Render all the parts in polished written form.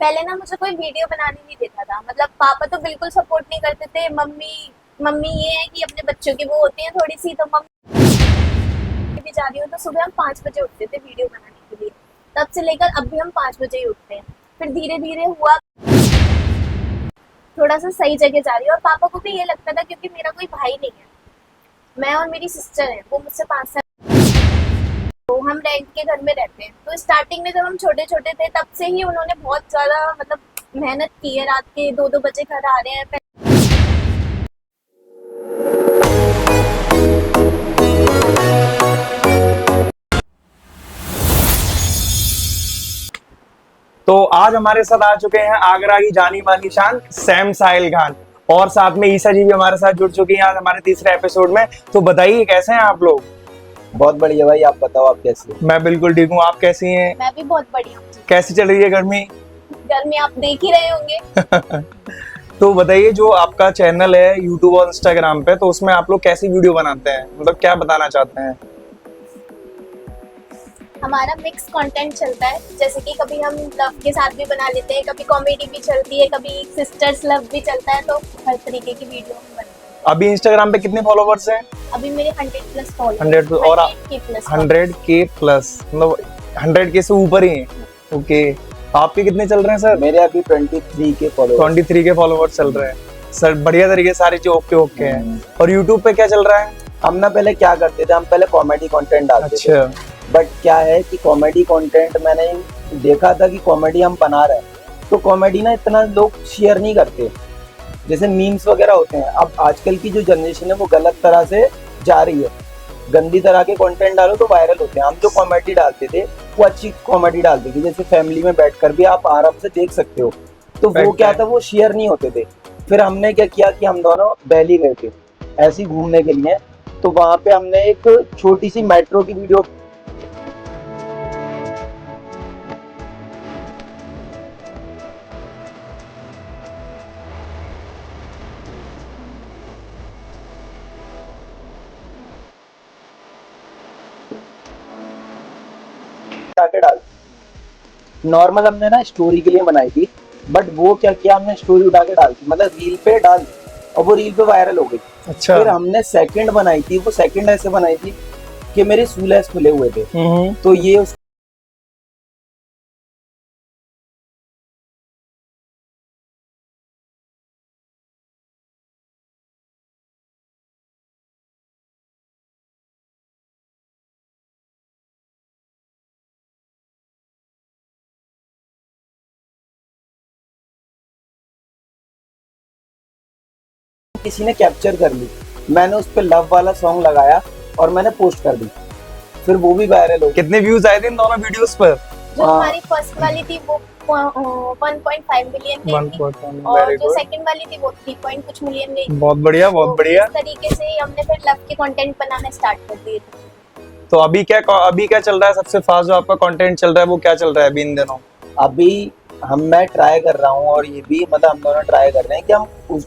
पहले ना मुझे कोई वीडियो बनाने नहीं देता था, मतलब पापा तो बिल्कुल सपोर्ट नहीं करते थे। मम्मी मम्मी ये है कि अपने बच्चों की वो होती है थोड़ी सी, तो मम्मी भी जा रही हूँ तो सुबह हम 5 बजे उठते थे वीडियो बनाने के लिए। तब से लेकर अब भी हम 5 बजे ही उठते हैं। फिर धीरे धीरे हुआ थोड़ा सा सही जगह जा रही है, और पापा को भी ये लगता था क्योंकि मेरा कोई भाई नहीं है, मैं और मेरी सिस्टर है, वो मुझसे 5 साल, तो हम रेंट के घर में रहते हैं। तो स्टार्टिंग में जब हम छोटे छोटे थे तब से ही उन्होंने बहुत ज्यादा मतलब मेहनत की है, रात के 2-2 बजे घर आ रहे हैं। तो आज हमारे साथ आ चुके हैं आगरा की जानी मानी शान सैम साहिल खान, और साथ में ईसा जी भी हमारे साथ जुड़ चुकी हैं आज हमारे तीसरे एपिसोड में। तो बताइए कैसे हैं आप लोग? बहुत बढ़िया भाई, आप बताओ आप कैसे हो? मैं बिल्कुल ठीक हूँ, आप कैसी हैं? मैं भी बहुत बढ़िया हूँ। कैसी चल रही है गर्मी? गर्मी आप देख ही रहे होंगे। तो बताइए, जो आपका चैनल है यूट्यूब और इंस्टाग्राम पे, तो उसमें आप लोग कैसी वीडियो बनाते हैं, मतलब क्या बताना चाहते हैं? हमारा मिक्स कंटेंट चलता है, जैसे कि कभी हम लव के साथ भी बना लेते हैं, कभी कॉमेडी भी चलती है, कभी सिस्टर्स लव भी चलता है, तो हर तरीके की वीडियो हम बनाते हैं। अभी इंस्टाग्राम पे कितने फॉलोवर्स हैं? अभी मेरे 100+ फॉलोअर्स, 100 और 100K प्लस, मतलब 100K से ऊपर ही हैं। ओके, आपके कितने चल रहे हैं सर? मेरे अभी 23 के फॉलोअर्स। 23 के फॉलोवर्स चल रहे हैं सर, बढ़िया तरीके से सारी चीज ओके ओके है। और यूट्यूब पे क्या चल रहा है? हम ना पहले क्या करते थे, हम पहले कॉमेडी कंटेंट डालते थे। अच्छा, बट क्या है कि कॉमेडी कंटेंट मैंने देखा था कि कॉमेडी हम बना रहे हैं तो कॉमेडी ना इतना लोग शेयर नहीं करते, जैसे मीम्स वगैरह होते हैं। अब आजकल की जो जनरेशन है वो गलत तरह से जा रही है, गंदी तरह के कंटेंट डालो तो वायरल होते हैं। हम जो कॉमेडी डालते थे वो अच्छी कॉमेडी डालते थे, जैसे फैमिली में बैठकर भी आप आराम से देख सकते हो, तो वो क्या था, वो शेयर नहीं होते थे। फिर हमने क्या किया कि हम दोनों दिल्ली गए थे ऐसे ही घूमने के लिए, तो वहां पे हमने एक छोटी सी मेट्रो की वीडियो के डाल, नॉर्मल हमने ना स्टोरी के लिए बनाई थी, बट वो क्या किया, हमने स्टोरी उठा के डाल दी, मतलब रील पे डाल दी, और वो रील पे वायरल हो गई। अच्छा। फिर हमने सेकंड बनाई थी, वो सेकंड ऐसे बनाई थी कि मेरे शूलेस खुले हुए थे, तो ये उस किसी ने कैप्चर कर ली, मैंने उस पे लव वाला सॉन्ग लगाया और मैंने पोस्ट कर दी, फिर वो भी वायरल हो गई। कितने व्यूज आए थे इन दोनों वीडियोस पर? जो हमारी फर्स्ट वाली थी वो 1.5 मिलियन गई थी, 1.1 और वेरी जो गुड, सेकंड वाली थी वो 3 पॉइंट कुछ मिलियन गई थी। बहुत बढ़िया बहुत तो बढ़िया। इस तरीके से हमने फिर लव के कंटेंट बनाना स्टार्ट कर दिए थे। तो अभी क्या चल रहा है सबसे फास्ट जो आपका कंटेंट चल रहा है, वो क्या चल रहा है अभी इन दिनों? अभी मैं ट्राई कर रहा हूँ, और ये भी मतलब हम दोनों ट्राई कर रहे हैं कि हम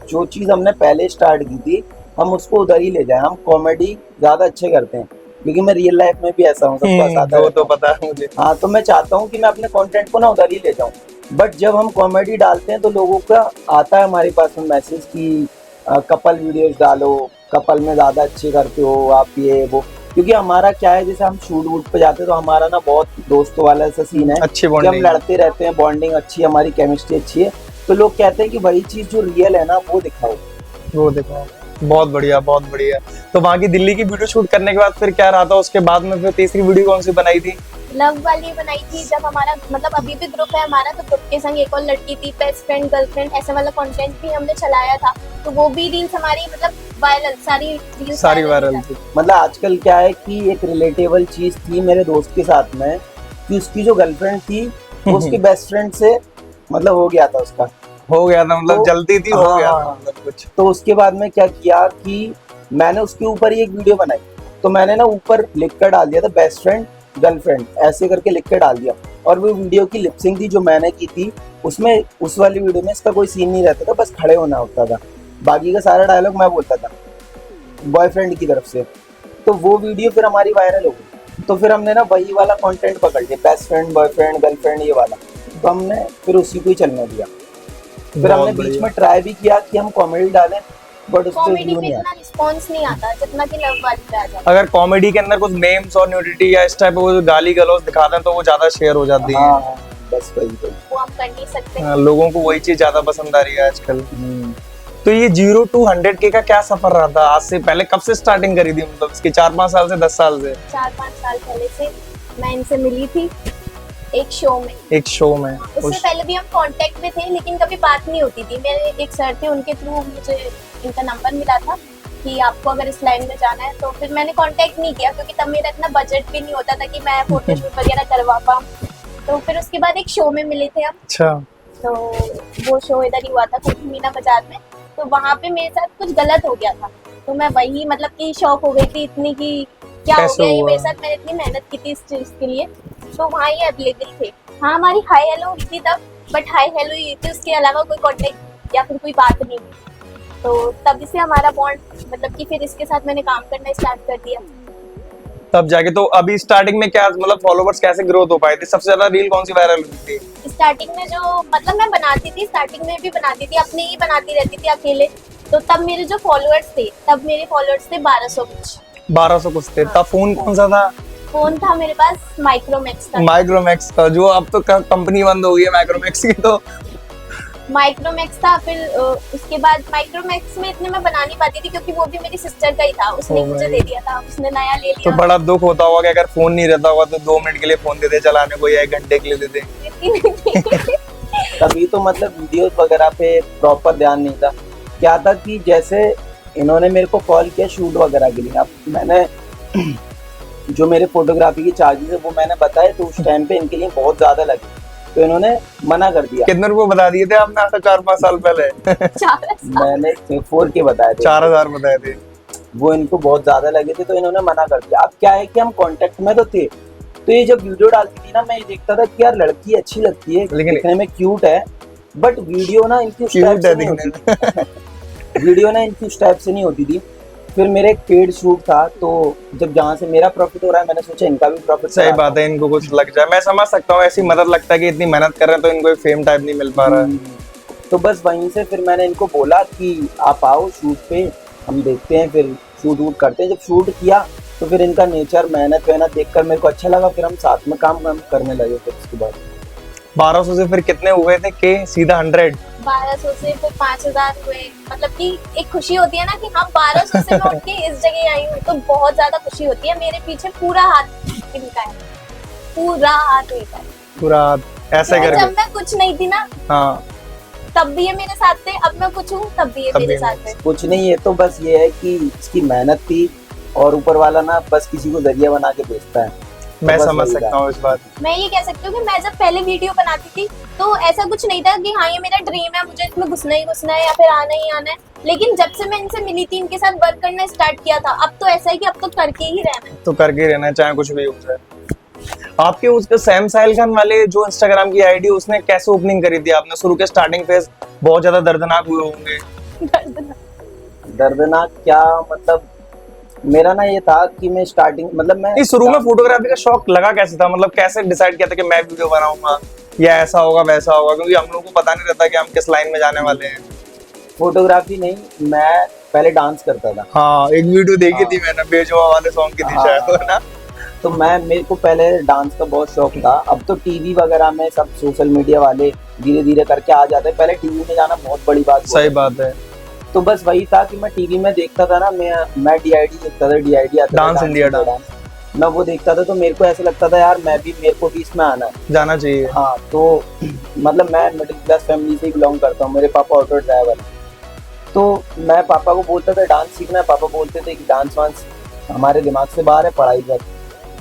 जो चीज़ हमने पहले स्टार्ट की थी हम उसको उधर ही ले जाएं। हम कॉमेडी ज़्यादा अच्छे करते हैं, क्योंकि मैं रियल लाइफ में भी ऐसा हूँ, सबको हंसाता वो रहता तो हूँ। पता है मुझे। हाँ, तो मैं चाहता हूँ कि मैं अपने कंटेंट को ना उधर ही ले जाऊँ। बट जब हम कॉमेडी डालते हैं तो लोगों का आता है हमारे पास में मैसेज कि कपल वीडियोस डालो, कपल में ज़्यादा अच्छे करते हो आप, ये वो। क्योंकि हमारा क्या है, जैसे हम शूट वूट पे जाते हैं तो हमारा ना बहुत दोस्तों वाला ऐसा सीन है अच्छी कि हम बॉन्डिंग, लड़ते रहते हैं, बॉन्डिंग अच्छी है, हमारी केमिस्ट्री अच्छी है, तो लोग कहते हैं कि वही चीज़ जो रियल है ना वो दिखाओ। वो देखो, बहुत बढ़िया बहुत बढ़िया। तो वहाँ की दिल्ली की वीडियो शूट करने के बाद फिर क्या रहा था उसके बाद में? फिर तीसरी वीडियो कौन सी बनाई थी? लव वाली बनाई थी, जब हमारा मतलब अभी भी ग्रुप है हमारा, तो ग्रुप के संग एक और लड़की थी, बेस्ट फ्रेंड गर्लफ्रेंड ऐसे वाला कंटेंट भी हमने चलाया था, तो वो भी रील्स हमारी मतलब वायरल, सारी रील्स सारी वायरल थी। मतलब आजकल क्या है कि एक रिलेटेबल चीज़ थी मेरे दोस्त के साथ में, कि उसकी जो गर्लफ्रेंड थी वो उसके बेस्ट फ्रेंड से मतलब हो गया था, उसका हो गया था, मतलब तो जल्दी थी, हो हाँ, गया था हाँ। मतलब कुछ। तो उसके बाद में क्या किया कि मैंने उसके ऊपर ही एक वीडियो बनाई, तो मैंने ना ऊपर लिख कर डाल दिया था बेस्ट फ्रेंड गर्लफ्रेंड ऐसे करके लिख कर डाल दिया, और वो वीडियो की लिपसिंग थी जो मैंने की थी, उसमें उस वाली वीडियो में इसका कोई सीन नहीं रहता था, बस खड़े होना होता था, बाकी का सारा डायलॉग मैं बोलता था बॉयफ्रेंड की तरफ से। तो वो वीडियो फिर हमारी वायरल हो गई, तो फिर हमने ना वही वाला कंटेंट पकड़ लिया, बेस्ट फ्रेंड बॉयफ्रेंड गर्लफ्रेंड ये वाला, तो हमने फिर उसी को ही चलने दिया। फिर बहुत हमने बीच बढ़िया। में ट्राई भी किया कि हम कॉमेडी डालें, बट उस पर कॉमेडी व्यू पे नहीं इतना आया। रिस्पॉन्स नहीं आता जितना कि लव वाली पे आ जाता अगर कॉमेडी के अंदर कुछ मेम्स और न्यूडिटी या इस टाइप वो गाली गलौज दिखा दें तो वो ज्यादा शेयर हो जाती है। हाँ, बस वही तो। वो हम कर नहीं सकते। हाँ, लोगों को वही चीज ज्यादा पसंद आ रही है आजकल। हम्म। तो ये 0 to 100K का क्या सफर रहा था? आज से पहले कब से स्टार्टिंग करी थी, मतलब इसकी 4-5 साल से, 10 साल से? 4-5 साल पहले से मैं इनसे मिली थी एक शो में। एक शो में उससे पहले भी हम कांटेक्ट में थे लेकिन कभी बात नहीं होती थी। मेरे एक सर थे, उनके थ्रू मुझे इनका नंबर मिला था कि आपको अगर इस लाइन में जाना है, तो फिर मैंने कांटेक्ट नहीं किया क्योंकि तब मेरा इतना बजट भी नहीं होता था कि मैं फोटोशूट वगैरह करवा पाऊँ। तो फिर उसके बाद एक शो में मिले थे हम। अच्छा। तो वो शो इधर ही हुआ था कुतुब मीना बाजार में। तो वहाँ पे मेरे साथ कुछ गलत हो गया था, तो मैं वही मतलब कि शॉक हो गई थी इतनी कि क्या हो कैसे गया ये हुआ? मेरे साथ। मैंने इतनी मेहनत की थी इस चीज के लिए, तो वहाँ ये अवेलेबल थे। हाँ, हमारी हाई हेलो हुई थी तब, बट हाई हेलो ही थी, उसके अलावा कोई कांटेक्ट या फिर कोई बात नहीं हुई। तो तब से हमारा बॉन्ड, मतलब कि फिर इसके साथ मैंने काम करना स्टार्ट कर दिया। तब जाके तो अभी स्टार्टिंग में क्या मतलब फॉलोवर्स कैसे ग्रोथ हो पाए थे? सबसे ज्यादा रील कौन सी वायरल हुई थी? स्टार्टिंग में जो मतलब मैं बनाती थी, स्टार्टिंग में भी बनाती थी, अपने ही बनाती रहती थी अकेले। तो तब मेरे जो फॉलोअर्स थे, तब मेरे फॉलोअर्स थे 1200 कुछ। 1200 कुछ थे। तब फोन कौन सा था? फोन था मेरे पास माइक्रोमैक्स का। माइक्रोमैक्स का, जो अब तो कंपनी बंद हो गई है माइक्रोमैक्स की। तो माइक्रोमैक्स था। फिर उसके बाद माइक्रोमैक्स में इतने मैं बना नहीं पाती थी क्योंकि वो भी मेरी सिस्टर का ही था, उसने ओ मुझे भाई। दे दिया था, उसने नया ले तो लिया। बड़ा दुख होता होगा कि अगर फोन नहीं रहता होगा तो 2 मिनट के लिए फोन दे दे चलाने को या 1 घंटे के लिए दे दे। तभी तो मतलब वीडियोस वगैरह पे प्रॉपर ध्यान नहीं था। क्या था कि जैसे इन्होंने मेरे को कॉल किया शूट वगैरह के लिए, अब मैंने जो मेरे फोटोग्राफी की चार्जेस है वो मैंने बताए, तो उस टाइम पे इनके लिए बहुत ज्यादा लगे, तो इन्होंने मना कर दिया। कितने रुपए बता दिए थे आपने आज से 4-5 साल पहले? 4 साल। मैंने 4 के बताए थे, 4000 बताए थे। वो इनको बहुत ज्यादा लगे थे, तो इन्होंने मना कर दिया। अब क्या है कि हम कांटेक्ट में तो थे, तो ये जब वीडियो डालती थी ना, मैं ये देखता था कि यार लड़की अच्छी लगती है, लेकिन- दिखने में क्यूट है, बट वीडियो ना इनकी उस टाइप क्यूट से है नहीं दिखने होती में। थी। वीडियो ना इनकी उस टाइप से नहीं होती थी। फिर मेरे एक पेड शूट था, तो जब जहाँ से मेरा प्रॉफिट हो रहा है, मैंने सोचा इनका भी प्रॉफिट। सही बात है, इनको कुछ लग जाए। मैं समझ सकता हूँ, ऐसी मदद लगता है कि इतनी मेहनत कर रहे हैं तो इनको फेम टाइप नहीं मिल पा रहा है। तो बस वहीं से फिर मैंने इनको बोला कि आप आओ शूट पे, हम देखते हैं, फिर शूट वूट करते हैं। जब शूट किया तो फिर इनका नेचर, मेहनत वेहनत देखकर मेरे को अच्छा लगा, फिर हम साथ में काम करने लगे। फिर उसके बाद 1200 से फिर कितने हुए थे के सीधा 100? 1200 से फिर 5000 हुए। मतलब कि एक खुशी होती है ना कि हम 1200 से मैं उठ के इस जगह आई हूँ, तो बहुत ज्यादा खुशी होती है। मेरे पीछे पूरा हाथ इनका है, पूरा हाथ इनका है। पूरा ऐसे तो करके। जब मैं कुछ नहीं थी ना, हाँ, तब भी ये मेरे साथ थे, अब मैं कुछ हूँ तब भी ये तब मेरे भी साथ थे। कुछ नहीं है, तो बस ये है कि इसकी मेहनत थी, और ऊपर वाला ना बस किसी को जरिया बना के भेजता है। मैं बस समझ वही सकता था। हूँ इस बात। मैं ये कह सकती हूँ कि मैं जब पहले वीडियो बनाती थी तो ऐसा कुछ नहीं था कि हाँ ये मेरा ड्रीम है, मुझे इसमें घुसना ही घुसना है या फिर आना ही आना है। लेकिन जब से मैं इनसे मिली थी, इनके साथ वर्क करना स्टार्ट किया था, अब तो ऐसा है कि अब तो करके ही रहना है। तो करके ही रहना है, चाहे कुछ भी हो जाए। आपके उसके सैम साहिल खान वाले जो इंस्टाग्राम की आईडी, उसने कैसे ओपनिंग करी थी? आपने शुरू के स्टार्टिंग फेज बहुत ज्यादा दर्दनाक हुए होंगे। दर्दनाक क्या मतलब, मेरा ना ये था कि मैं स्टार्टिंग मतलब मैं इस शुरू में फोटोग्राफी का शौक लगा कैसे था? मतलब कैसे डिसाइड किया था कि मैं वीडियो बनाऊंगा, या ऐसा होगा वैसा होगा? क्योंकि हम लोगों को पता नहीं रहता कि हम किस लाइन में जाने वाले हैं। फोटोग्राफी नहीं, मैं पहले डांस करता था। हाँ, एक वीडियो देखी हाँ। थी मैंने, बेजुआ वाले सॉन्ग की थी हाँ। शायद, है ना? तो मेरे को पहले डांस का बहुत शौक था। अब तो टीवी वगैरह में सब सोशल मीडिया वाले धीरे धीरे करके आ जाते हैं, पहले टीवी में जाना बहुत बड़ी बात सही बात है। तो बस वही था कि मैं टीवी में देखता था ना, मैं DID देखता था, DID आता था, डांस इंडिया डांस, मैं वो देखता था, तो मेरे को ऐसा लगता था यार मेरे को भी इसमें आना है। जाना चाहिए। हाँ, तो मतलब मैं मिडिल क्लास फैमिली से बिलोंग करता हूँ, मेरे पापा ऑटो ड्राइवर हैं। तो मैं पापा को बोलता था डांस सीखना है, पापा बोलते थे कि डांस वांस हमारे दिमाग से बाहर है, पढ़ाई कर।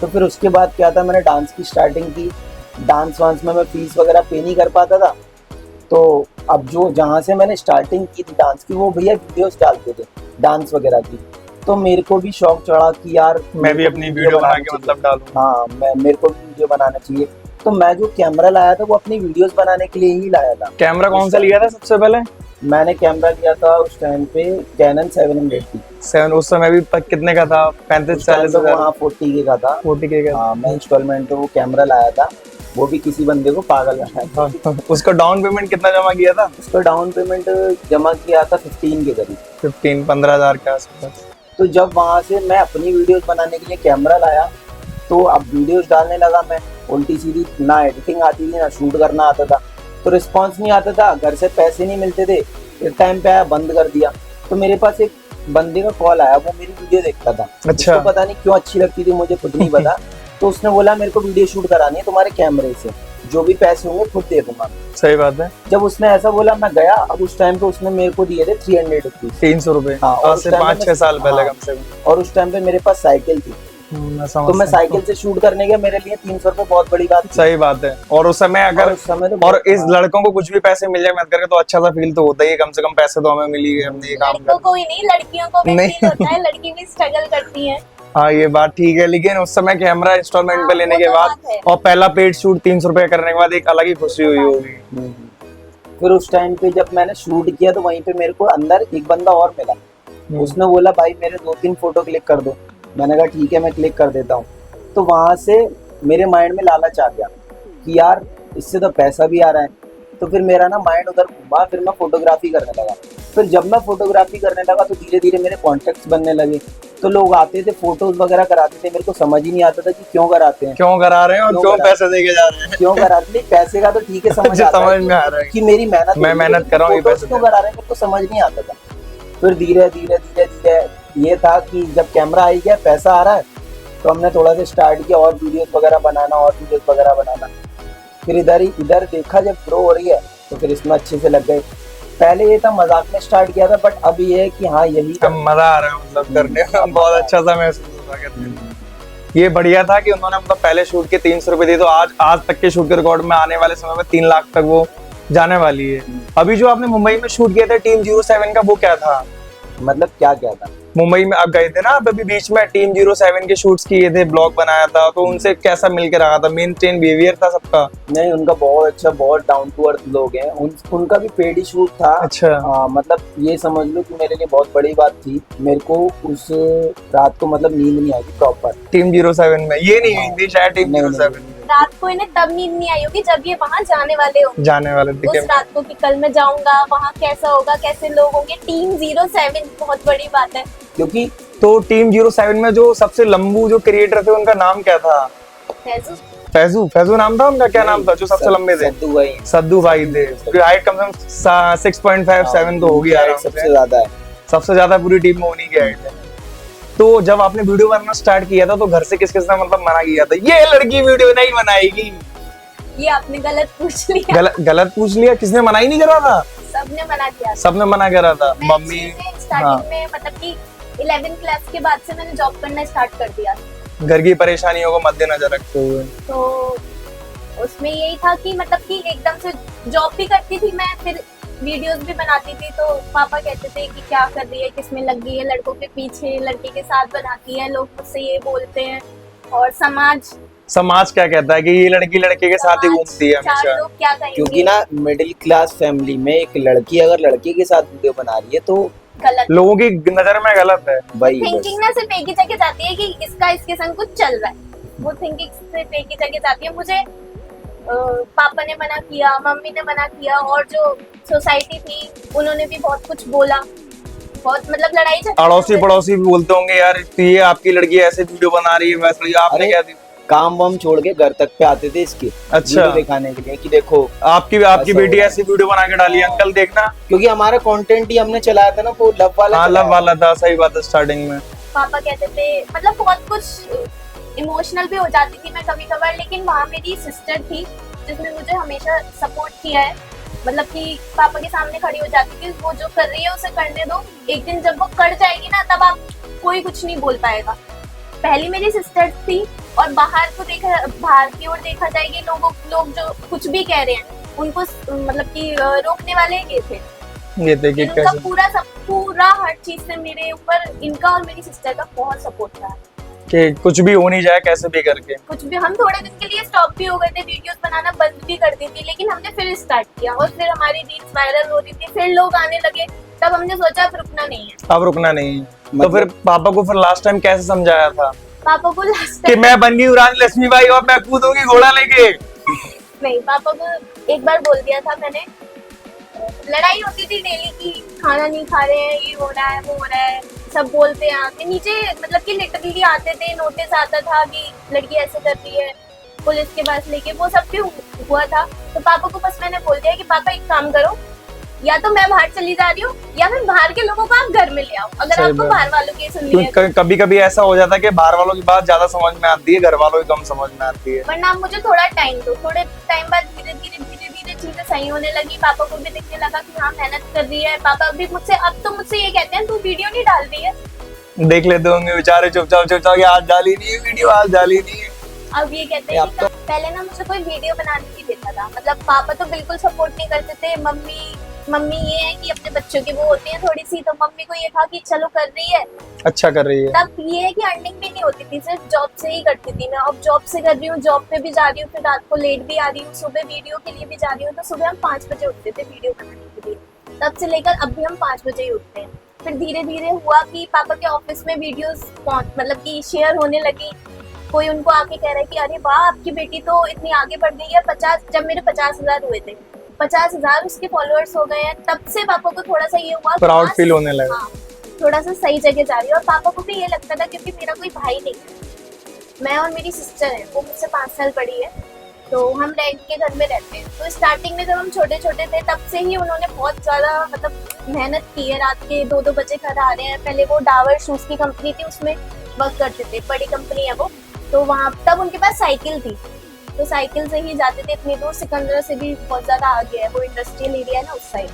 तो फिर उसके बाद क्या था, मैंने डांस की स्टार्टिंग की। डांस वांस में मैं फीस वगैरह पे नहीं कर पाता था, तो अब जो जहाँ से मैंने स्टार्टिंग की थी डांस की, वो भैया वीडियोस डालते थे डांस वगैरह की। तो मेरे को भी शौक चढ़ा कि यार मैं भी अपनी वीडियो बना के मतलब डालूं। हाँ, मेरे को भी वीडियो बनाना चाहिए। तो मैं जो कैमरा लाया था वो अपनी वीडियोस बनाने के लिए ही लाया था। कैमरा कौन सा लिया था सबसे पहले? मैंने कैमरा लिया था उस टाइम पे कैनन 700D। 7 उस समय भी कितने का था? 35-40 हजार? हाँ, 40 के का था। 40 के का। हाँ, मैं इंस्टॉलमेंट पे वो कैमरा लाया था। वो भी किसी बंदे को पागल बनाया। उसका डाउन पेमेंट कितना जमा किया था? उसका डाउन पेमेंट जमा किया था 15 के करीब, 15,000 के आसपास। तो जब वहां से मैं अपनी वीडियोस बनाने के लिए कैमरा लाया, तो अब वीडियोस डालने लगा मैं, उल्टी सीधी, ना एडिटिंग आती थी ना शूट करना आता था, तो रिस्पांस नहीं आता था, घर से पैसे नहीं मिलते थे। एक टाइम पे आया, बंद कर दिया। तो मेरे पास एक बंदे का कॉल आया, वो मेरी वीडियो देखता था। अच्छा। उसको पता नहीं क्यों अच्छी लगती थी, मुझे खुद नहीं पता। तो उसने बोला मेरे को वीडियो शूट करानी है तुम्हारे कैमरे से, जो भी पैसे होंगे खुद दे दूंगा। सही बात है। जब उसने ऐसा बोला, मैं गया। अब उस टाइम पे उसने मेरे को दिए थे 300 रुपीज, 300 रुपए। हाँ, और आज से उस टाइम 5-6 साल पहले हाँ, कम से कम। और उस टाइम पे मेरे पास साइकिल थी, तो मैं साइकिल से शूट करने गया। मेरे लिए 300 रुपए बहुत बड़ी बात थी। सही बात है। और उस समय अगर उस समय तो और बहुत- इस लड़कों को कुछ भी पैसे मिल जाए मत करके तो अच्छा सा फील तो होता ही है, कम से कम पैसे तो हमें मिल ही गए, हमने ये काम लड़कों कर। को ही नहीं, लड़कियों को भी नहीं। फील होता है, लड़की भी स्ट्रगल करती है। हाँ ये बात ठीक है, लेकिन उस समय कैमरा इंस्टॉलमेंट हाँ, पे लेने वो के तो बाद बात है। और पहला पेड शूट 300 रुपए करने के बाद एक अलग ही खुशी हुई होगी। हम्म। फिर उस टाइम पे जब मैंने शूट किया, तो वहीं पे मेरे को अंदर एक बंदा और मिला। उसने बोला भाई मेरे 2-3 फोटो क्लिक कर दो। मैंने कहा ठीक है, मैं क्लिक कर देता हूँ। तो वहां से मेरे माइंड में लालच आ गया कि यार इससे तो पैसा भी आ रहा है। तो फिर मेरा ना माइंड उधर घूमा, फिर मैं फोटोग्राफी करने लगा। फिर जब मैं फोटोग्राफी करने लगा तो धीरे धीरे मेरे कॉन्टेक्ट्स बनने लगे। तो लोग आते थे, फोटोज वगैरह कराते थे। मेरे को समझ ही नहीं आता था कि क्यों कराते हैं, क्यों करा रहे हैं और क्यों क्यों करा- पैसे देके जा रहे हैं। क्यों कराते। नहीं, पैसे का तो ठीक है, समझ मुझे आता समझ है में आ रहा है कि मेरी मेहनत मैं है, मेहनत लेकिन कर रहा हूँ, ये फोटोज पैसे क्यों दे। करा रहे हैं मेरे को समझ नहीं आता था। फिर धीरे धीरे धीरे धीरे ये था कि जब कैमरा आई गया, पैसा आ रहा है, तो हमने थोड़ा सा स्टार्ट किया और वीडियोस वगैरह बनाना, और वीडियोस वगैरह बनाना। फिर इधर देखा जब ग्रो हो रही है, तो फिर इसमें अच्छे से लग गए। पहले ये था मजाक में स्टार्ट किया था, बट अब ये है कि हाँ यही अब मजा आ रहा है मतलब करने में, बहुत अच्छा सा महसूस हो रहा है करने में। ये बढ़िया था कि उन्होंने मतलब पहले शूट के 300 रुपए दिए, तो आज तक के शूट के रिकॉर्ड में आने वाले समय में 3 लाख तक वो जाने वाली है। अभी जो आपने मुंबई में शूट किया था टीम 07 का, वो क्या था? मतलब क्या क्या था। मुंबई में आप गए थे ना, आप अभी बीच में टीम 07 के शूट्स किए थे, ब्लॉग बनाया था, तो उनसे कैसा मिलकर रहा था? मेंटेन बिहेवियर था सबका? नहीं, उनका बहुत अच्छा, बहुत डाउन टू अर्थ लोग हैं। उनका भी पेड ही शूट था। अच्छा। मतलब ये समझ लो कि मेरे लिए बहुत बड़ी बात थी। मेरे को उस रात को मतलब नींद नहीं आई थी प्रॉपर। टीम 07 में ये नहीं हुई थी शायद टीम नहीं, 07 में रात को इन्हें तब नींद नहीं आई होगी जब ये वहां जाने वाले होंगे, जाने वाले उस थे। रात को कि कल मैं जाऊंगा, वहां कैसा होगा, कैसे लोग होंगे। टीम 07 बहुत बड़ी बात है, क्योंकि तो टीम 07 में जो सबसे लंबू जो क्रिएटर थे उनका नाम क्या था? फैजू नाम था उनका? क्या नाम था जो सबसे लंबे थे? सद्दू भाई थे। उनकी हाइट कम से कम 6.57 तो होगी आराम से। सबसे ज्यादा है। सबसे ज्यादा पूरी टीम में उन्हीं की हाइट है। तो जब आपने वीडियो बनाना स्टार्ट किया था तो घर से किस किसने मतलब मना किया था, ये लड़की वीडियो नहीं बनाएगी? ये आपने गलत पूछ लिया। गलत पूछ लिया? किसने मना ही नहीं करा था? सबने मना किया था। सबने मना करा था। मैं मम्मी? स्टार्टिंग में मतलब कि 11th क्लास के बाद से मैंने जॉब करना स्टार्ट कर दिया, घर की परेशानियों को मद्देनजर रखते हुए। तो उसमें यही था कि मतलब कि एकदम से जॉब भी करती थी मैं, फिर वीडियोस भी बनाती थी। तो पापा कहते थे कि क्या कर रही है, किसमें लग गई है, लड़कों के पीछे, लड़की के साथ बनाती है, लोग मुझसे ये बोलते हैं। और समाज क्या कहता है कि ये लड़की लड़के के साथ ही घूमती है चार हमेशा? लोग क्या कहेंगे, क्योंकि ना मिडिल क्लास फैमिली में एक लड़की अगर लड़के के साथ वीडियो बना रही है तो गलत लोगों की नजर में गलत है। वही थिंकिंग ना सिर्फ एक ही जगह जाती है कि इसका इसके संग कुछ चल रहा है। वो थिंकिंग सिर्फ एक ही जगह जाती है। मुझे पापा ने मना किया, मम्मी ने मना किया, और जो सोसाइटी थी उन्होंने भी बहुत कुछ बोला, बहुत मतलब लड़ाई झगड़ा। अड़ोसी पड़ोसी भी बोलते होंगे यार ये आपकी लड़की ऐसे वीडियो बना रही है, वैसे आपने अरे, क्या दी? काम वाम छोड़ के घर तक पे आते थे इसके अच्छा। वीडियो दिखाने के लिए कि देखो आपकी ऐसा बेटी हो रहा ऐसी वीडियो बना के डाली है, अंकल देखना। क्योंकि हमारा कंटेंट ही हमने चलाया था ना, वो लव वाला हाँ, चलाया लव वाला था, सही बात है। स्टार्टिंग में पापा कहते थे, मतलब बहुत कुछ इमोशनल भी हो जाती थी मैं कभी कभार, लेकिन वहाँ मेरी सिस्टर थी जिसने मुझे हमेशा सपोर्ट किया है। मतलब कि पापा के सामने खड़ी हो जाती थी, वो जो कर रही है उसे करने दो, एक दिन जब वो कर जाएगी ना तब आप कोई कुछ नहीं बोल पाएगा। पहली मेरी सिस्टर थी, और बाहर की ओर देखा जाएगी, लोग जो कुछ भी कह रहे हैं उनको मतलब कि रोकने वाले ये थे। ये देखिए उनका कैसे पूरा हर चीज से मेरे ऊपर इनका और मेरी सिस्टर का बहुत सपोर्ट रहा। कि कुछ भी हो नहीं जाए कैसे भी करके। कुछ भी, हम थोड़े दिन के लिए स्टॉप भी हो गए थे, वीडियोस बनाना बंद भी कर दी थी, लेकिन हमने फिर स्टार्ट किया और फिर हमारी रील्स वायरल हो रही थी, फिर लोग आने लगे, तब हमने सोचा अब रुकना नहीं है। अब रुकना नहीं है। तो फिर पापा को फिर लास्ट टाइम कैसे समझाया था पापा को लास्ट कि मैं बन गई रानी लक्ष्मीबाई और मैं कूदूंगी घोड़ा लेके? नहीं, पापा को एक बार बोल दिया था मैंने। लड़ाई होती थी डेली की, खाना नहीं खा रहे हैं, ये हो रहा है, वो हो रहा है, सब बोलते हैं आके नीचे। मतलब कि लिटरली आते थे, नोटिस आता था कि लड़की ऐसे कर रही है, पुलिस के पास लेके, वो सब भी हुआ था। तो पापा को बस मैंने बोल दिया कि पापा एक काम करो, या तो मैं बाहर चली जा रही हूँ या फिर बाहर के लोगों को आप घर में ले आओ, अगर सही आपको बात। बाहर वालों की सुननी है। क्योंकि कभी कभी ऐसा हो जाता है कि बाहर वालों की बात ज्यादा समझ में आती है, घर वालों की कम समझ में आती है। वरना आप मुझे थोड़ा टाइम दो, थोड़े टाइम बाद धीरे धीरे चीजें सही होने लगी। पापा को भी दिखने लगा कि हाँ मेहनत कर रही है। पापा भी मुझसे अब तो मुझसे ये कहते हैं तू वीडियो नहीं डाल रही है। देख लेते होंगे बेचारे चुपचाप कि आज डाली नहीं है वीडियो, आज डाली नहीं है। अब ये कहते हैं कि पहले ना मुझे कोई वीडियो बनाने नहीं देता था। मतलब पापा तो बिल्कुल सपोर्ट नहीं करते थे। मम्मी ये है कि अपने बच्चों की वो होती है थोड़ी सी, तो मम्मी को ये था कि चलो कर रही है, अच्छा कर रही है। तब ये है कि अर्निंग भी नहीं होती थी, सिर्फ जॉब से ही करती थी मैं। अब जॉब से कर रही हूँ, जॉब पे भी जा रही हूँ, फिर रात को लेट भी आ रही हूँ, सुबह वीडियो के लिए भी जा रही हूँ। तो सुबह हम 5 बजे उठते थे वीडियो बनाने के लिए, तब से लेकर अब भी हम 5 बजे ही उठते हैं। फिर धीरे धीरे हुआ कि पापा के ऑफिस में वीडियोस मतलब कि शेयर होने लगी। कोई उनको आके कह रहा है कि अरे वाह आपकी बेटी तो इतनी आगे बढ़ गई है। 50, जब मेरे 50,000 हुए थे, 50,000 उसके फॉलोअर्स हो गए हैं, तब से पापा को थोड़ा सा ये हुआ प्राउड फील होने लगा। हाँ, थोड़ा सा सही जगह जा रही है। और पापा को भी ये लगता था क्योंकि मेरा कोई भाई नहीं है, मैं और मेरी सिस्टर है, वो मुझसे 5 साल बड़ी है, तो हम रेंट के घर में रहते हैं। तो स्टार्टिंग में जब हम छोटे छोटे थे तब से ही उन्होंने बहुत ज्यादा मतलब मेहनत की है। रात के 2-2 बजे घर आ रहे हैं। पहले वो डावर शूज की कंपनी थी, उसमें वर्क करते थे, बड़ी कंपनी है वो। तो वहाँ तब उनके पास साइकिल थी, तो साइकिल से ही जाते थे इतनी दूर। सिकंदरा से भी बहुत ज्यादा आगे है, वो इंडस्ट्रियल एरिया है ना उस साइड।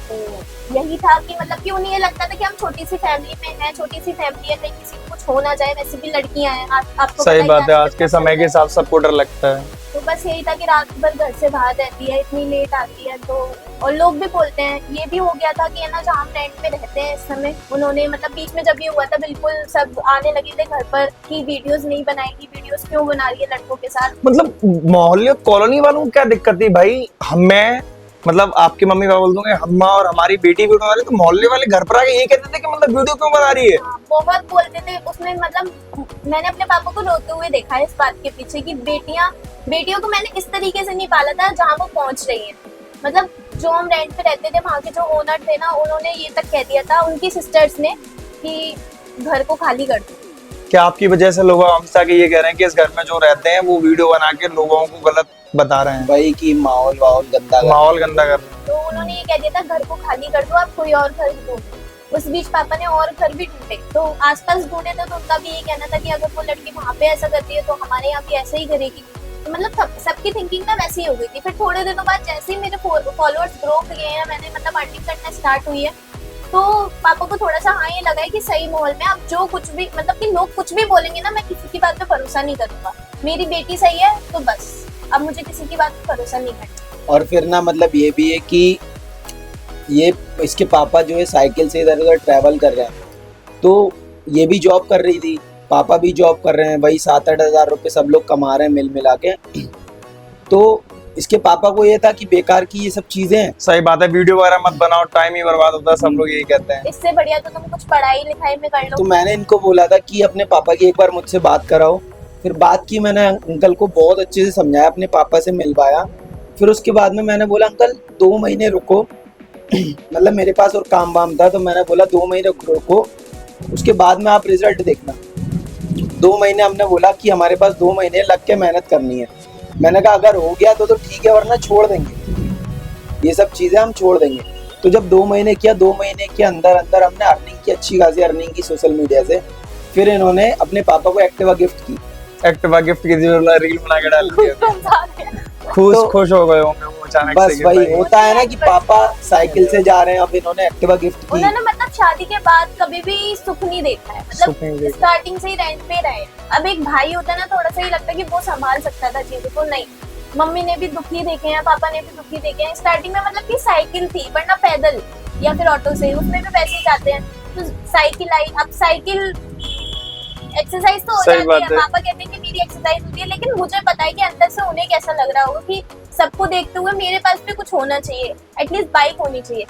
तो यही था कि मतलब कि उन्हें ये लगता था कि हम छोटी सी फैमिली में हैं, छोटी सी फैमिली है, कहीं किसी को कुछ हो ना जाए। वैसे भी लड़कियां हैं, आपको सही पता ही बात है, आज के समय के हिसाब सबको डर लगता है। तो बस यही था कि रात भर घर से बाहर रहती है, इतनी लेट आती है। तो और लोग भी बोलते हैं, ये भी हो गया था कि है ना जहाँ हम रेंट पे रहते हैं इस समय, उन्होंने मतलब बीच में जब ये हुआ था बिल्कुल सब आने लगे थे घर पर कि वीडियोस नहीं बनाएगी, वीडियोस क्यों बना रही है लड़कों के साथ। मतलब मोहल्ले कॉलोनी वालों को क्या दिक्कत थी भाई? मैं मतलब आपकी मम्मी पापा बोल दूंगे हम और हमारी बेटी वीडियो बना रही, तो मोहल्ले वाले घर पर आके ये कहते थे कि मतलब वीडियो क्यों बना रही है? हाँ, बहुत बोलते थे उसमें। मतलब मैंने अपने पापा को रोते हुए देखा है इस बात के पीछे कि बेटियों को मैंने इस तरीके से नहीं पाला था जहाँ वो पहुंच रही है। मतलब जो हम रेंट पे रहते थे, वहाँ के जो ओनर थे ना, उन्होंने ये तक कह दिया था उनकी सिस्टर्स ने कि घर को खाली कर दो। क्या आपकी वजह से लोग हमसे आके ये कह रहे हैं कि इस घर में जो रहते हैं वो वीडियो बना के लोगों को गलत बता रहे हैं, वही की माहौल गंदा माहौल गंदा कर रहे हैं? तो उन्होंने ये कह दिया था घर को खाली कर दो, आप कोई और घर ढूंढो। उस बीच पापा ने और घर भी ढूंढे, तो आसपास ढूंढे थे, तो उनका भी ये कहना था कि अगर वो लड़की वहाँ पे ऐसा करती है तो हमारे यहाँ भी ऐसा ही करेगी। तो मतलब सबकी थिंकिंग ना वैसी ही हो गई थी। फिर थोड़े दिनों बाद जैसे ही मेरे फॉलोअर्स ग्रो किए हैं, मैंने मतलब अर्निंग करना स्टार्ट हुई है, तो पापा को थोड़ा सा हाँ ये लगा है कि सही माहौल में अब जो कुछ भी मतलब कि लोग कुछ भी बोलेंगे ना, मैं किसी की बात पे भरोसा नहीं करूंगा। मेरी बेटी सही है तो बस, अब मुझे किसी की बात पे भरोसा नहीं करना। और फिर ना मतलब ये भी है कि ये इसके पापा जो है साइकिल से इधर उधर ट्रैवल कर रहे हैं, तो ये भी जॉब कर रही थी, पापा भी जॉब कर रहे हैं, वही 7-8 हज़ार रुपये सब लोग कमा रहे हैं मिल मिला के। तो इसके पापा को ये था कि बेकार की ये सब चीजें हैं। सही बात है, वीडियो वगैरह मत बनाओ, टाइम ही बर्बाद होता है, सब लोग यही कहते हैं। इससे बढ़िया तो तुम कुछ पढ़ाई लिखाई में कर लो। तो मैंने इनको बोला था कि अपने पापा की एक बार मुझसे बात कराओ। फिर बात की, मैंने अंकल को बहुत अच्छे से समझाया, अपने पापा से मिलवाया। फिर उसके बाद में मैंने बोला अंकल 2 महीने रुको मतलब मेरे पास और काम वाम था, तो मैंने बोला 2 महीने रुको, उसके बाद में आप रिजल्ट देखना। 2 महीने हमने बोला कि हमारे पास 2 महीने लग के मेहनत करनी है। मैंने कहा अगर हो गया तो ठीक है, वरना छोड़ देंगे, ये सब चीज़ें हम छोड़ देंगे। तो जब 2 महीने किया, 2 महीने के अंदर अंदर हमने अर्निंग की, अच्छी खासी अर्निंग की सोशल मीडिया से। फिर इन्होंने अपने पापा को एक्टिवा गिफ्ट की। एक्टिवा गिफ्ट की रील बना के डाल दिया, खुश हो गए होंगे वो अचानक बस से। वही होता है ना कि पापा साइकिल से जा रहे हैं, अब इन्होंने एक्टिवा गिफ्ट की। उन्होंने मतलब शादी के बाद कभी भी सुख नहीं देखा है, मतलब स्टार्टिंग से ही रेंट पे रहे। अब एक भाई होता है ना, थोड़ा सा ही लगता है कि वो संभाल सकता था चीजों को, नहीं। मम्मी ने भी दुखी देखे हैं, पापा ने भी दुखी देखे हैं। स्टार्टिंग में मतलब कि साइकिल थी, वरना पैदल या फिर ऑटो से, उसमें भी पैसे जाते हैं। तो साइकिल आई, अब साइकिल एक्सरसाइज तो हो जाती है। पापा कहते हैं कि मेरी एक्सरसाइज होती है, लेकिन मुझे पता है कि अंदर से उन्हें कैसा लग रहा होगा कि सबको देखते हुए मेरे पास भी कुछ होना चाहिए, एटलीस्ट बाइक होनी चाहिए।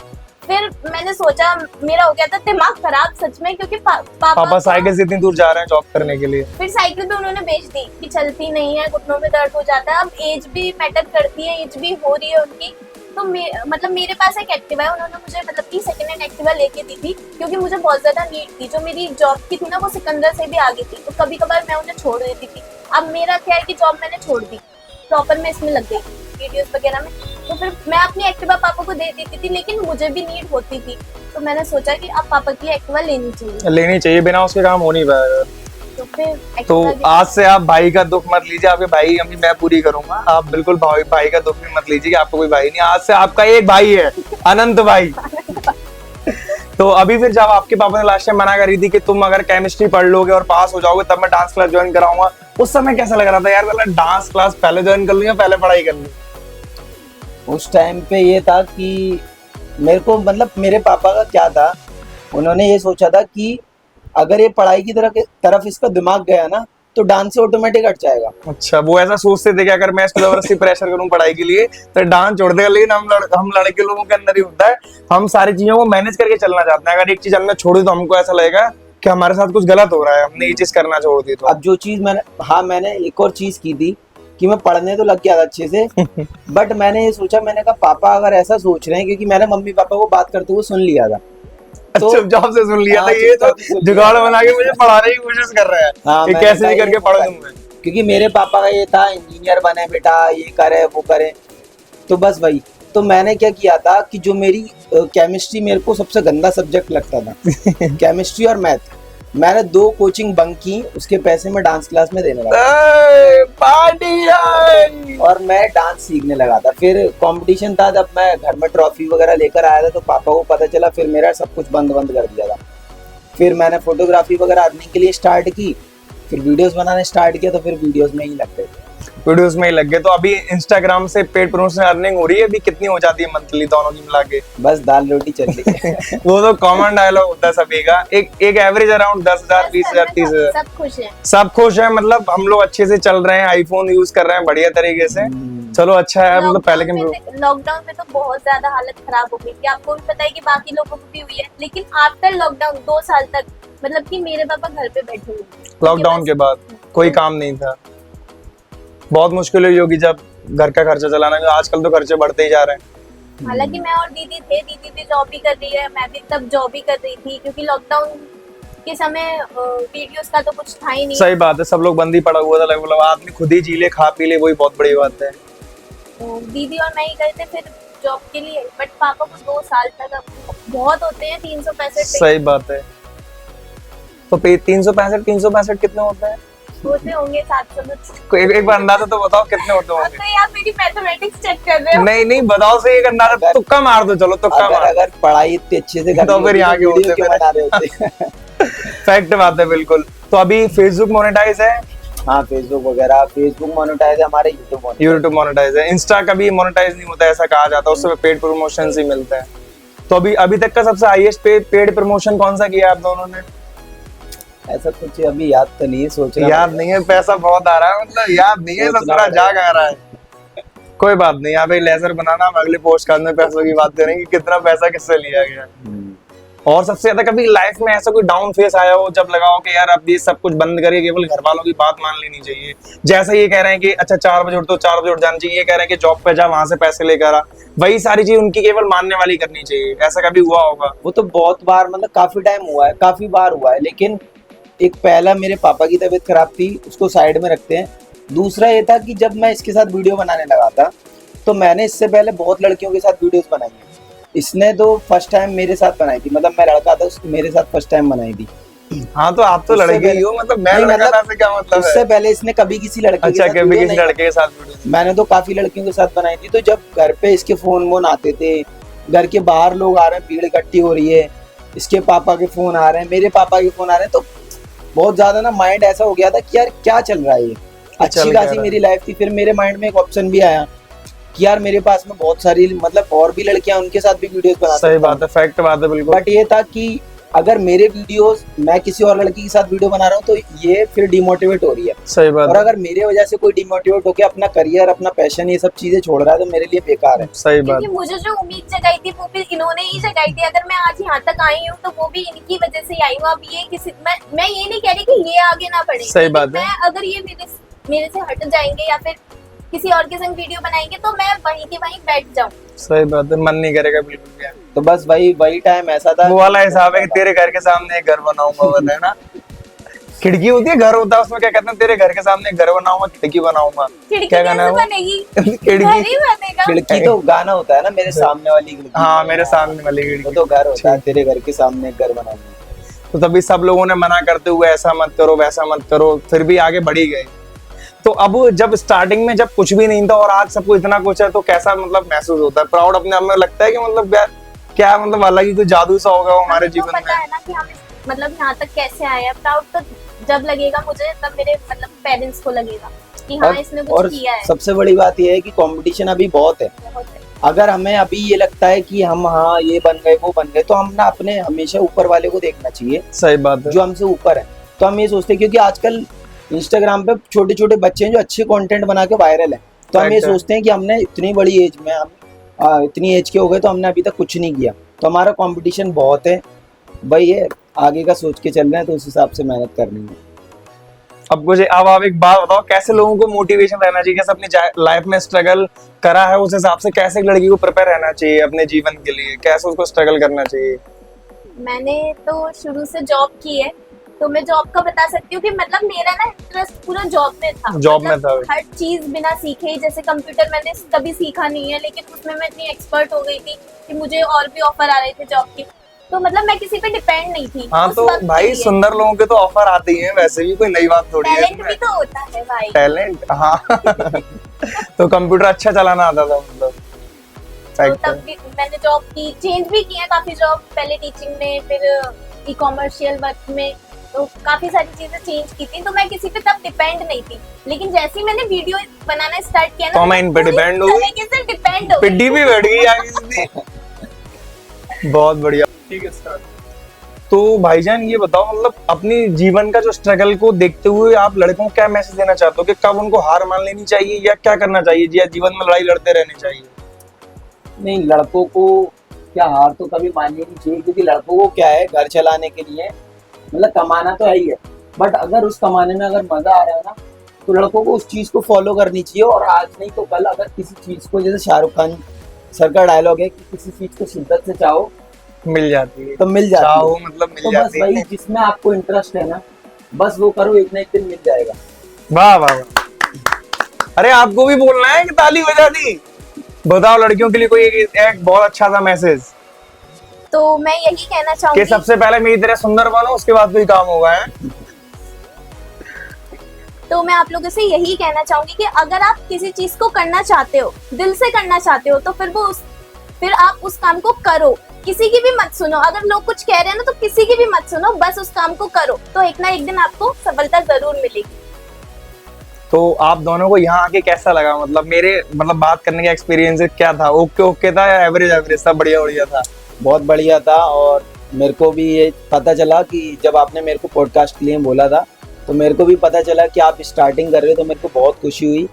फिर मैंने सोचा, मेरा हो गया था दिमाग खराब सच में, क्योंकि पापा साइकिल से इतनी दूर जा रहे हैं जॉब करने के लिए। फिर साइकिल भी उन्होंने बेच दी कि चलती नहीं है, घुटनों में दर्द हो जाता है। अब एज भी मैटर करती है, एज भी हो रही है उनकी। तो मतलब मेरे पास एक एक्टिवा है, उन्होंने मुझे मतलब कि सेकंड हैंड एक्टिवा लेके दी थी, क्योंकि मुझे बहुत ज्यादा नीड थी। जो मेरी जॉब की थी ना, वो सिकंदर से भी आगे थी, तो कभी कभार मैं उन्हें छोड़ देती थी। अब मेरा क्या है कि जॉब मैंने छोड़ दी, प्रॉपर मैं इसमें लग गई वीडियोस वगैरह में। तो फिर मैं अपनी एक्टिवा पापा को दे देती थी, लेकिन मुझे भी नीड होती थी। तो मैंने सोचा कि अब पापा की एक्टिवा लेनी चाहिए, बिना उसके काम हो नहीं पाएगा। तो फिर तो एक्टिवा आज से आप भाई का दुख मत लीजिए, आपके भाई अम्मी मैं पूरी करूंगा, आप बिल्कुल भाई का दुख भी मत लीजिए कि आपको कोई भाई नहीं। आज से आपका एक भाई है, अनंत भाई। तो अभी फिर जब आपके पापा ने लास्ट टाइम मना करी थी कि तुम अगर केमिस्ट्री पढ़ लोगे और पास हो जाओगे तब मैं डांस क्लास ज्वाइन कराऊंगा, उस समय कैसा लग रहा था यार, मतलब डांस क्लास पहले ज्वाइन कर लूं या पहले पढ़ाई कर लूं? उस टाइम पे ये था कि मेरे को मतलब मेरे पापा का क्या था, उन्होंने ये सोचा था कि अगर ये पढ़ाई की तरफ इसका दिमाग गया ना तो डांस से ऑटोमेटिक हट जाएगा। अच्छा, वो ऐसा सोचते थे कि अगर मैं इसको जबरदस्ती प्रेशर करूं पढ़ाई के लिए तो डांस छोड़ देगा। लेकिन हम लड़के लोगों के अंदर ही होता है, हम सारी चीजों को मैनेज करके चलना चाहते हैं। अगर एक चीज हमने छोड़ी तो हमको ऐसा लगेगा कि हमारे साथ कुछ गलत हो रहा है, हमने ये चीज करना छोड़ दी। तो अब जो चीज मैंने एक और चीज की थी कि मैं पढ़ने तो लग गया था अच्छे से बट मैंने ये सोचा, मैंने कहा पापा अगर ऐसा सोच रहे हैं, क्योंकि मैंने मम्मी पापा को बात करते हुए सुन लिया था। तो चुपचाप से सुन लिया था, ये तो जुगाड़ बना के मुझे पढ़ाने की कोशिश कर रहे हैं कि कैसे भी करके पढ़ दूंगा। क्योंकि मेरे पापा का ये था इंजीनियर बने बेटा, ये करे वो करे, तो बस वही। तो मैंने क्या किया था कि जो मेरी केमिस्ट्री मेरे को सबसे गंदा सब्जेक्ट लगता था केमिस्ट्री और मैथ, मैंने 2 कोचिंग बंक की, उसके पैसे मैं डांस क्लास में देने लगा पार्टी और मैं डांस सीखने लगा था। फिर कंपटीशन था, जब मैं घर में ट्रॉफी वगैरह लेकर आया था तो पापा को पता चला, फिर मेरा सब कुछ बंद कर दिया था। फिर मैंने फोटोग्राफी वगैरह अर्निंग के लिए स्टार्ट की, फिर वीडियोस बनाने स्टार्ट किया, तो फिर वीडियोस में ही लग गए। वीडियोस में ही लग गए। तो अभी इंस्टाग्राम से पेड प्रमोशन अर्निंग हो रही है, अभी कितनी हो जाती है मंथली दोनों की मिला के? बस दाल रोटी चल रही है वो तो कॉमन डायलॉग होता है सभी का। एक एवरेज अराउंड 10,000 20,000 30,000। सब खुश हैं, सब खुश है, मतलब हम लोग अच्छे से चल रहे हैं, आईफोन यूज कर रहे हैं बढ़िया तरीके से। चलो अच्छा है, मतलब पहले के लॉकडाउन में तो बहुत ज्यादा हालत खराब हो गई थी, आपको भी पता है कि बाकी लोगों को भी हुई है। लेकिन आफ्टर लॉकडाउन 2 साल तक मतलब कि मेरे पापा घर पे बैठे हुए, लॉकडाउन के बाद कोई काम नहीं था। बहुत मुश्किल हुई होगी जब घर का खर्चा चलाना, आजकल तो खर्चे बढ़ते ही जा रहे हैं। हालांकि मैं और दीदी थे, दीदी भी जॉब भी कर रही है, मैं भी तब जॉब भी कर रही थी, क्योंकि लॉकडाउन के समय वीडियोस का तो कुछ था ही नहीं। सही बात है, सब लोग बंद ही पड़ा हुआ था, मतलब आदमी खुद ही जी ले खा पी ले, वही बहुत बड़ी बात है। तो दीदी और मैं ही गए थे फिर जॉब के लिए, बट पापा को 2 साल तक बहुत होते हैं 365। सही बात है। तो 365 कितने होते हैं? होते होंगे 700। एक बार अंदाजा तो बताओ कितने होते होंगे? तो आप मेरी मैथमेटिक्स चेक कर रहे हो? नहीं बताओ, से एक अंदाजा तुक्का मार दो। चलो तुक्का मार। अगर पढ़ाई इतनी अच्छे से तो फिर यहाँ के होते फैक्ट बात है बिल्कुल। तो अभी फेसबुक मोनेटाइज है? हाँ, फेसबुक वगैरह, फेसबुक मोनेटाइज है, हमारे यूट्यूब मोनेटाइज है। इंस्टा कभी मोनेटाइज नहीं होता ऐसा कहा जाता है, उससे पेड प्रमोशन ही मिलते हैं। तो अभी तक का सबसे हाईएस्ट पेड प्रमोशन कौन सा किया आप दोनों ने? ऐसा कुछ अभी याद तो नहीं, सोच रहा याद नहीं है, पैसा बहुत आ रहा है, मतलब याद नहीं है, ससुरा जाग आ रहा है। कोई बात नहीं, यहाँ पे लेजर बनाना, हम अगले पोस्ट कार्ड में पैसों की बात करेंगे कि कितना पैसा किससे लिया गया। और सबसे ज्यादा कभी लाइफ में ऐसा कोई डाउन फेस आया हो जब लगा हो कि यार अब ये सब कुछ बंद करके केवल घर वालों की बात मान लेनी चाहिए? जैसे ये कह रहे हैं कि अच्छा 4 बजे उठ तो 4 बजे उठ जाना चाहिए, ये कह रहे हैं कि जॉब पे जा, वहां से पैसे लेकर आ, वही सारी चीज उनकी केवल मानने वाली करनी चाहिए, ऐसा कभी हुआ होगा? वो तो बहुत बार, मतलब काफी टाइम हुआ है, काफी बार हुआ है। लेकिन एक पहला मेरे पापा की तबीयत खराब थी, उसको साइड में रखते हैं। दूसरा ये था कि जब मैं इसके साथ वीडियो बनाने लगा था तो मैंने इससे पहले बहुत लड़कियों के साथ वीडियोस बनाई है। इसने तो फर्स्ट टाइम मेरे साथ बनाई थी, मतलब मैं लड़का था, उसने मेरे साथ फर्स्ट टाइम बनाई थी। हाँ, तो आप तो लड़के ही हो, मतलब मैं लड़का था, क्या मतलब है? उससे पहले इसने कभी किसी लड़के अच्छा, कभी किसी लड़के के साथ वीडियो? मैंने तो काफी लड़कियों के साथ बनाई थी। तो जब घर पे इसके फोन आते थे, घर के बाहर लोग आ रहे हैं, भीड़ इकट्ठी हो रही है, इसके पापा के फोन आ रहे हैं, मेरे पापा के फोन आ रहे हैं, तो बहुत ज्यादा ना माइंड ऐसा हो गया था कि यार क्या चल रहा है ये। अच्छी खासी मेरी लाइफ थी। फिर मेरे माइंड में एक ऑप्शन भी आया कि यार मेरे पास में बहुत सारी, मतलब और भी लड़कियां, उनके साथ भी वीडियोस बना सकता हूं। सही बात है, फैक्ट बात है बिल्कुल। बट ये था कि अगर मेरे वीडियोस मैं किसी और लड़की के साथ वीडियो बना रहा हूँ तो ये फिर डिमोटिवेट हो रही है, सही बात और है, अगर मेरे वजह से कोई डिमोटिवेट होकर अपना करियर, अपना पैशन, ये सब चीजें छोड़ रहा है तो मेरे लिए बेकार है। सही बात। क्योंकि मुझे जो उम्मीद जगाई थी वो भी इन्होंने ही जगाई थी। अगर मैं आज यहाँ तक आई हूँ तो वो भी इनकी वजह से आई हूँ। अब ये किसी मैं ये नहीं कह रही कि ये आगे ना बढ़े, सही बात है। मैं अगर ये मेरे से हट जाएंगे या फिर किसी और के संग वीडियो बनाएंगे तो मैं वहीं की वहीं बैठ जाऊँ। सही बात है, मन नहीं करेगा बिल्कुल भी। तो बस वही टाइम ऐसा था, वो वाला हिसाब है कि तेरे घर के सामने एक घर बनाऊंगा, बस, है ना। खिड़की होती है, घर होता है, उसमें क्या कहते हैं, तेरे घर के सामने एक घर बनाऊंगा, खिड़की बनाऊंगा। खिड़की क्या गाना है कैसे वो? बनेगी? खिड़की। घर ही बनेगा। खिड़की तो गाना होता है ना, मेरे सामने वाली खिड़की। हाँ, मेरे सामने वाली वो खिड़की। तो घर होता है, तेरे घर के सामने एक घर बनाऊंगा। तो तभी सब लोगों ने मना करते हुए ऐसा मत करो वैसा मत करो, फिर भी आगे बढ़ ही गए। तो अब जब स्टार्टिंग में जब कुछ भी नहीं था और आज सब कुछ इतना कुछ है, तो कैसा मतलब महसूस होता है? प्राउड अपने आप में लगता है कि मतलब यार क्या मतलब अलग ही कोई जादू सा होगा हमारे हमें तो जीवन पता में। है ना कि हम मतलब यहाँ तक कैसे आए हैं। प्राउड तो जब लगेगा मुझे, तब मेरे मतलब पेरेंट्स को लगेगा कि हाँ इसने और कुछ किया है। सबसे बड़ी बात यह है कि कंपटीशन अभी बहुत है। बहुत है। अगर हमें अभी ये लगता है कि हम हाँ ये बन गए वो बन गए, तो हम ना अपने हमेशा ऊपर वाले को देखना चाहिए, सही बात है। जो हमसे ऊपर है। तो हम ये सोचते हैं, क्योंकि आजकल इंस्टाग्राम पे छोटे छोटे बच्चे हैं जो अच्छे कंटेंट बना के वायरल है, तो हम ये Right है। सोचते हैं कि हमने इतनी बड़ी एज में, हम इतनी एज के हो गए तो हमने अभी तक कुछ नहीं किया, तो हमारा कंपटीशन बहुत है। भाई ये आगे का सोच के चल रहे हैं, तो उस हिसाब से मेहनत करनी है। अब आप एक बात बताओ, कैसे लोगों को मोटिवेशन रहना चाहिए, कैसे अपनी लाइफ में स्ट्रगल करा है उस हिसाब से कैसे एक लड़की को प्रिपेयर रहना चाहिए अपने जीवन के लिए, कैसे उसको स्ट्रगल करना चाहिए? मैंने तो शुरू से जॉब की है, तो मैं जॉब का बता सकती हूँ कि मतलब मेरा ना इंटरेस्ट पूरा जॉब में था। जॉब में मतलब था। हर चीज बिना सीखे ही, जैसे कंप्यूटर मैंने कभी सीखा नहीं है, लेकिन उसमें मैं इतनी एक्सपर्ट हो गई थी कि मुझे और भी ऑफर आ रहे थे जॉब के। तो मतलब मैं किसी पे डिपेंड नहीं थी। हाँ, उस तो वक्त के भाई लिए। सुंदर लोगों के तो ऑफर आते ही हैं, वैसे भी कोई नई बात थोड़ी है टैलेंट इसमें। भी तो होता है भाई। टैलेंट, हाँ। तो कंप्यूटर अच्छा चलाना आता था मतलब? तो तब भी मैंने जॉब की, चेंज भी किया काफी जॉब, पहले टीचिंग में, फिर ई कॉमर्शियल वर्क में, तो काफी सारी चीजें चेंज की थी। तो मैं किसी पे तब डिपेंड नहीं थी, लेकिन जैसे ही मैंने वीडियो बनाना स्टार्ट किया ना, तो मैं इन पे डिपेंड हो गई, तरीके से डिपेंड हो गई। पिड्डी भी बैठ गई आगे से। बहुत बढ़िया, ठीक है स्टार्ट। तो भाईजान ये बताओ, मतलब अपनी जीवन का जो स्ट्रगल को देखते हुए आप लड़कों को क्या मैसेज देना चाहते हो कि कब उनको हार मान लेनी चाहिए या क्या करना चाहिए, या जीवन में लड़ाई लड़ते रहनी चाहिए? नहीं, लड़कों को क्या हार तो कभी माननी नहीं चाहिए, क्योंकि लड़कों को क्या है, घर चलाने के लिए मतलब कमाना तो है ही है, बट अगर उस कमाने में अगर मजा आ रहा है ना, तो लड़कों को उस चीज को फॉलो करनी चाहिए। और आज नहीं तो कल अगर किसी चीज को, जैसे शाहरुख खान सर का डायलॉग है कि किसी चीज को शिद्दत से चाहो मिल जाती है, तो मिल जाती चाहो है। मतलब मिल तो बस जाती वही, है। जिसमें आपको इंटरेस्ट है ना, बस वो करो, एक ना एक दिन मिल जाएगा। वाह वाह वाह। अरे आपको भी बोलना है कि ताली बजा दी? बताओ लड़कियों के लिए कोई एक बहुत अच्छा सा मैसेज तो मैं यही कहना कि चाहूंगी, सबसे पहले मेरी तरह सुंदर बनो, उसके बाद कोई काम होगा, है? तो मैं आप लोगों से यही कहना चाहूंगी कि अगर आप किसी चीज को करना चाहते हो, दिल से करना चाहते हो, तो फिर आप उस काम को करो। किसी की भी मत सुनो, अगर लोग कुछ कह रहे हैं ना तो किसी की भी मत सुनो, बस उस काम को करो, तो एक ना एक दिन आपको सफलता जरूर मिलेगी। तो आप दोनों को यहाँ आके कैसा लगा? मतलब मेरे बात करने का एक्सपीरियंस क्या था? ओके ओके था या एवरेज एवरेज था, बढ़िया बढ़िया था? बहुत बढ़िया था। और मेरे को भी ये पता चला कि जब आपने मेरे को पॉडकास्ट के लिए बोला था, तो मेरे को भी पता चला कि आप स्टार्टिंग कर रहे हो, तो मेरे को बहुत खुशी हुई।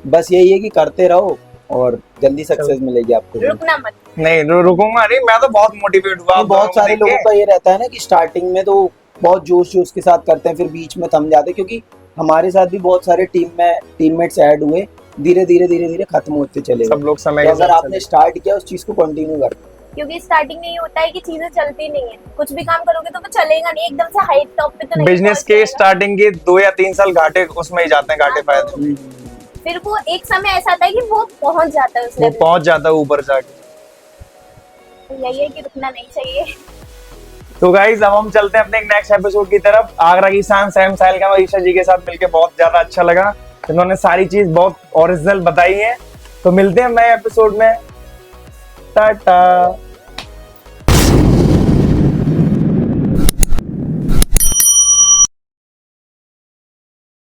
बस यही है कि करते रहो और जल्दी सक्सेस मिलेगी आपको। रुकना मत। नहीं रुकूंगा नहीं, मैं तो बहुत मोटिवेट हुआ। तो बहुत सारे लोगों का ये रहता है ना कि स्टार्टिंग में तो बहुत जोश जोश के साथ करते हैं, फिर बीच में थम जाते हैं, क्योंकि हमारे साथ भी बहुत सारे टीममेट्स ऐड हुए, धीरे धीरे खत्म होते चले गए। सब लोग समय तो के अगर साथ आपने स्टार्ट किया उस चीज को कंटिन्यू कर, क्योंकि स्टार्टिंग में ये होता है कि चीजें चलती नहीं है, कुछ भी काम करोगे तो वो चलेगा नहीं, एकदम से हाई टॉप पे तो नहीं बिजनेस के पहुंच स्टार्टिंग के 2 या 3 साल घाटे उसमें ही जाते हैं, घाटे हाँ, फायदे। जाएगा। फिर वो एक समय ऐसा आता है कि वो पहुंच जाता है उस वो लेवल पहुंच जाता है ऊपर जाके। पे। यही है कि रुकना नहीं चाहिए। तो गाइज अब हम चलते हैं अपने नेक्स्ट एपिसोड की तरफ। आगरा की शान सैम साहिल का ईशा जी के साथ मिलकर बहुत ज्यादा अच्छा लगा, इन्होंने सारी चीज बहुत ओरिजिनल बताई है। तो मिलते हैं नए एपिसोड में, टाटा।